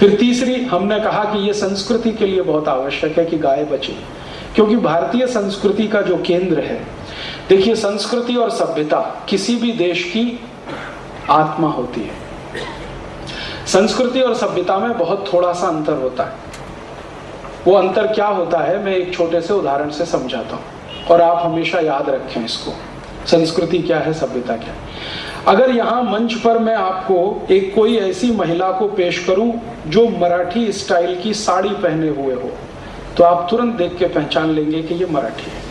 फिर तीसरी हमने कहा कि ये संस्कृति के लिए बहुत आवश्यक है कि गाय बचे, क्योंकि भारतीय संस्कृति का जो केंद्र है, देखिए संस्कृति और सभ्यता किसी भी देश की आत्मा होती है। संस्कृति और सभ्यता में बहुत थोड़ा सा अंतर होता है। वो अंतर क्या होता है मैं एक छोटे से उदाहरण से समझाता हूं और आप हमेशा याद रखें इसको। संस्कृति क्या है, सभ्यता क्या है। अगर यहाँ मंच पर मैं आपको एक कोई ऐसी महिला को पेश करूं जो मराठी स्टाइल की साड़ी पहने हुए हो, तो आप तुरंत देख के पहचान लेंगे कि ये मराठी है।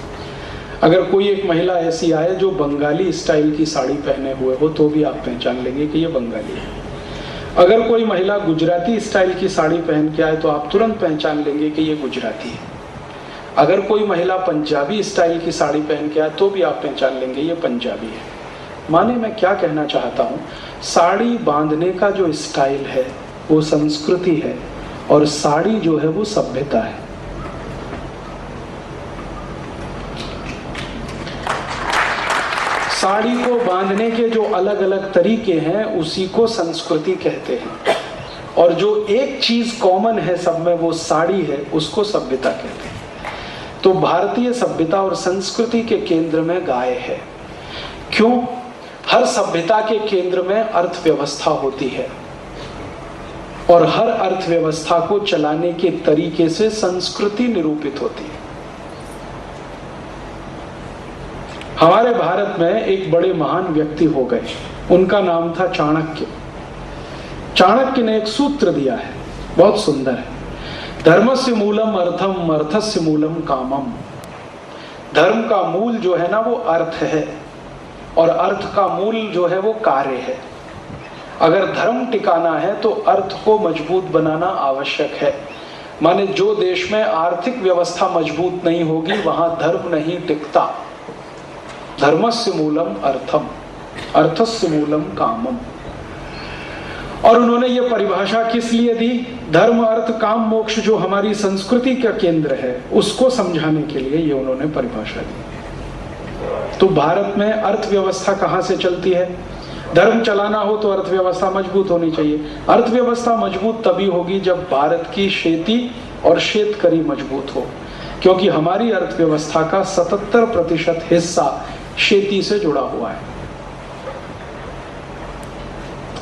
अगर कोई एक महिला ऐसी आए जो बंगाली स्टाइल की साड़ी पहने हुए हो, तो भी आप पहचान लेंगे कि ये बंगाली है। अगर कोई महिला गुजराती स्टाइल की साड़ी पहन के आए, तो आप तुरंत पहचान लेंगे कि ये गुजराती है। अगर कोई महिला पंजाबी स्टाइल की साड़ी पहन के आए, तो भी आप पहचान लेंगे ये पंजाबी है। माने मैं क्या कहना चाहता हूँ, साड़ी बांधने का जो स्टाइल है वो संस्कृति है, और साड़ी जो है वो सभ्यता है। साड़ी को बांधने के जो अलग अलग तरीके हैं उसी को संस्कृति कहते हैं, और जो एक चीज कॉमन है सब में वो साड़ी है, उसको सभ्यता कहते हैं। तो भारतीय सभ्यता और संस्कृति के केंद्र में गाय है। क्यों? हर सभ्यता के केंद्र में अर्थव्यवस्था होती है, और हर अर्थव्यवस्था को चलाने के तरीके से संस्कृति निरूपित होती है। हमारे भारत में एक बड़े महान व्यक्ति हो गए, उनका नाम था चाणक्य। चाणक्य ने एक सूत्र दिया है, बहुत सुंदर है। धर्मस्य मूलम अर्थम, अर्थस्य मूलम कामम। धर्म का मूल जो है ना वो अर्थ है, और अर्थ का मूल जो है वो कार्य है। अगर धर्म टिकाना है तो अर्थ को मजबूत बनाना आवश्यक है। माने जो देश में आर्थिक व्यवस्था मजबूत नहीं होगी वहां धर्म नहीं टिकता। धर्मस्य मूलम अर्थम, अर्थस्य मूलम कामम। और उन्होंने ये परिभाषा किस लिए दी? धर्म अर्थ काम मोक्ष जो हमारी संस्कृति का केंद्र है उसको समझाने के लिए ये उन्होंने परिभाषा दी। तो भारत में अर्थव्यवस्था कहां से चलती है? धर्म चलाना हो तो अर्थव्यवस्था मजबूत होनी चाहिए। अर्थव्यवस्था मजबूत तभी होगी जब भारत की खेती और शेतकरी मजबूत हो, क्योंकि हमारी अर्थव्यवस्था का 77% हिस्सा खेती से जुड़ा हुआ है,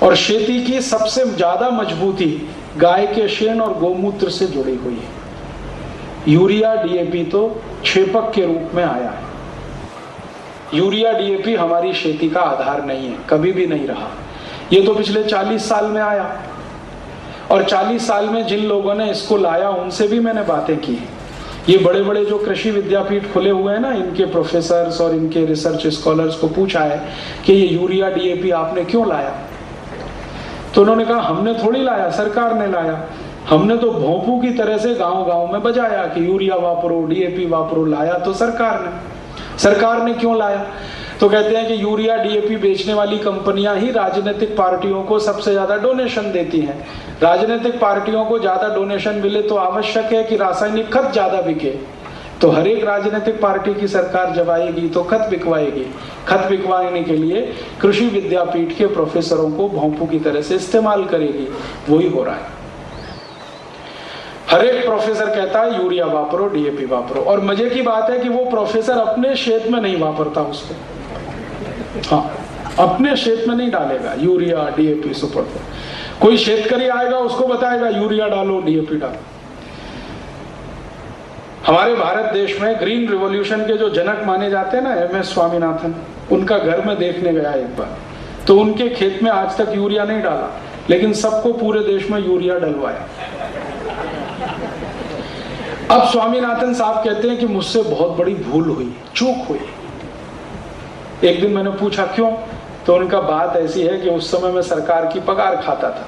और खेती की सबसे ज्यादा मजबूती गाय के शेन और गोमूत्र से जुड़ी हुई है। यूरिया डीएपी तो छेपक के रूप में आया है। यूरिया डीएपी हमारी खेती का आधार नहीं है, कभी भी नहीं रहा। ये तो पिछले 40 साल में आया, और 40 साल में जिन लोगों ने इसको लाया उनसे भी मैंने बातें की हैं। ये बड़े बड़े जो कृषि विद्यापीठ खुले हुए हैं ना, इनके प्रोफेसर्स और इनके रिसर्च स्कॉलर्स को पूछा है कि ये यूरिया डीएपी आपने क्यों लाया? तो उन्होंने कहा हमने थोड़ी लाया, सरकार ने लाया। हमने तो भोंपू की तरह से गांव गांव में बजाया कि यूरिया वापरो, डीएपी वापरो। लाया तो सरकार ने क्यों लाया? तो कहते हैं कि यूरिया डीएपी बेचने वाली कंपनियां ही राजनीतिक पार्टियों को सबसे ज्यादा डोनेशन देती हैं। राजनीतिक पार्टियों को ज्यादा डोनेशन मिले तो आवश्यक है कि रासायनिक खत ज्यादा बिके। तो हर एक राजनीतिक पार्टी की सरकार जब आएगी तो खत बिकवाएगी। खत बिकवाने के लिए कृषि विद्यापीठ के प्रोफेसरों को भोंपू की तरह से इस्तेमाल करेगी। वही हो रहा है। हर एक प्रोफेसर कहता है यूरिया वापरो, डीएपी वापरो, और मजे की बात है कि वो प्रोफेसर अपने क्षेत्र में नहीं वापरता उसको। हाँ, अपने क्षेत्र में नहीं डालेगा यूरिया डीएपी सुपर। कोई शेतकरी आएगा उसको बताएगा यूरिया डालो, डीएपी डालो। हमारे भारत देश में ग्रीन रिवॉल्यूशन के जो जनक माने जाते हैं ना, एमएस स्वामीनाथन, उनका घर में देखने गया एक बार, तो उनके खेत में आज तक यूरिया नहीं डाला, लेकिन सबको पूरे देश में यूरिया डलवाया। अब स्वामीनाथन साहब कहते हैं कि मुझसे बहुत बड़ी भूल हुई, चूक हुई। एक दिन मैंने पूछा क्यों? तो उनका बात ऐसी है कि उस समय मैं सरकार की पगार खाता था,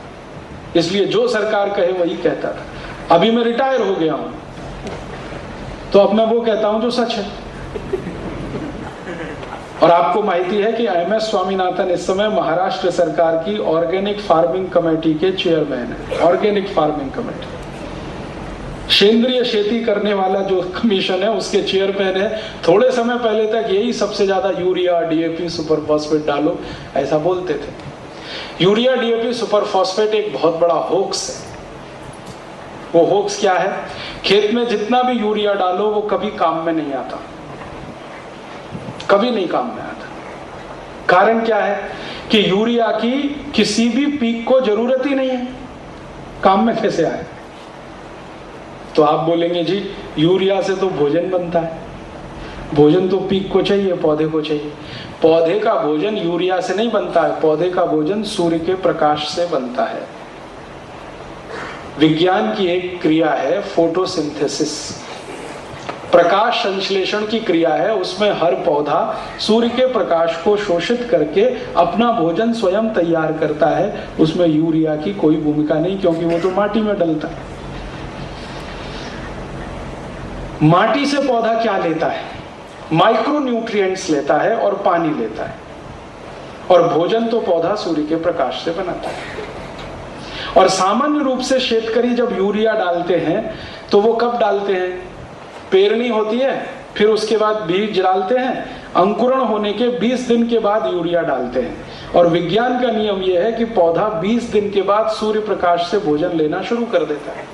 इसलिए जो सरकार कहे वही कहता था। अभी मैं रिटायर हो गया हूं, तो अब मैं वो कहता हूं जो सच है। और आपको माहिती है कि एमएस स्वामीनाथन इस समय महाराष्ट्र सरकार की ऑर्गेनिक फार्मिंग कमेटी के चेयरमैन है। ऑर्गेनिक फार्मिंग कमेटी, सेंद्रीय खेती करने वाला जो कमीशन है उसके चेयरमैन है। थोड़े समय पहले तक यही सबसे ज्यादा यूरिया डीएपी सुपर फॉस्फेट डालो ऐसा बोलते थे। यूरिया डीएपी सुपर फॉस्फेट एक बहुत बड़ा होक्स है। वो होक्स क्या है? खेत में जितना भी यूरिया डालो वो कभी काम में नहीं आता, कभी नहीं काम में आता। कारण क्या है कि यूरिया की किसी भी पीक को जरूरत ही नहीं है, काम में कैसे आए? तो आप बोलेंगे जी यूरिया से तो भोजन बनता है, भोजन तो पीक को चाहिए, पौधे को चाहिए। पौधे का भोजन यूरिया से नहीं बनता है, पौधे का भोजन सूर्य के प्रकाश से बनता है। विज्ञान की एक क्रिया है फोटोसिंथेसिस, प्रकाश संश्लेषण की क्रिया है। उसमें हर पौधा सूर्य के प्रकाश को शोषित करके अपना भोजन स्वयं तैयार करता है। उसमें यूरिया की कोई भूमिका नहीं, क्योंकि वो तो माटी में डलता है। माटी से पौधा क्या लेता है? माइक्रो न्यूट्रिएंट्स लेता है और पानी लेता है, और भोजन तो पौधा सूर्य के प्रकाश से बनाता है। और सामान्य रूप से शेतकरी जब यूरिया डालते हैं तो वो कब डालते हैं? पेरनी होती है, फिर उसके बाद बीज डालते हैं, अंकुरण होने के 20 दिन के बाद यूरिया डालते हैं। और विज्ञान का नियम यह है कि पौधा 20 दिन के बाद सूर्य प्रकाश से भोजन लेना शुरू कर देता है।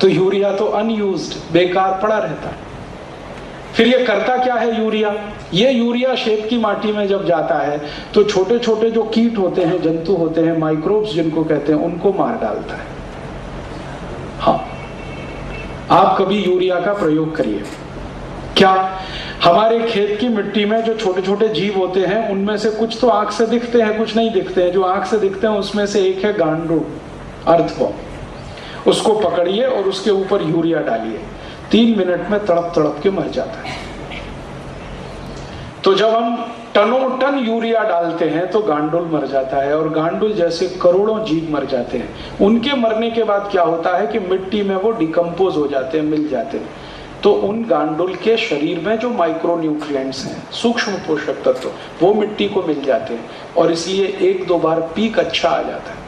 तो यूरिया तो अनयूज्ड, बेकार पड़ा रहता है। फिर ये करता क्या है यूरिया? ये यूरिया खेत की माटी में जब जाता है तो छोटे छोटे जो कीट होते हैं, जंतु होते हैं, माइक्रोब्स जिनको कहते हैं, उनको मार डालता है। हाँ, आप कभी यूरिया का प्रयोग करिए। क्या हमारे खेत की मिट्टी में जो छोटे छोटे जीव होते हैं उनमें से कुछ तो आंख से दिखते हैं, कुछ नहीं दिखते हैं। जो आंख से दिखते हैं उसमें से एक है गांडूल, अर्थवॉर्म। उसको पकड़िए और उसके ऊपर यूरिया डालिए, 3 मिनट में तड़प तड़प के मर जाता है। तो जब हम टनों टन यूरिया डालते हैं तो गांडुल मर जाता है, और गांडुल जैसे करोड़ों जीव मर जाते हैं। उनके मरने के बाद क्या होता है कि मिट्टी में वो डिकम्पोज हो जाते हैं, मिल जाते हैं। तो उन गांडुल के शरीर में जो माइक्रो न्यूट्रिएंट्स हैं, सूक्ष्म पोषक तत्व, वो मिट्टी को मिल जाते हैं, और इसलिए 1-2 बार पीक अच्छा आ जाता है।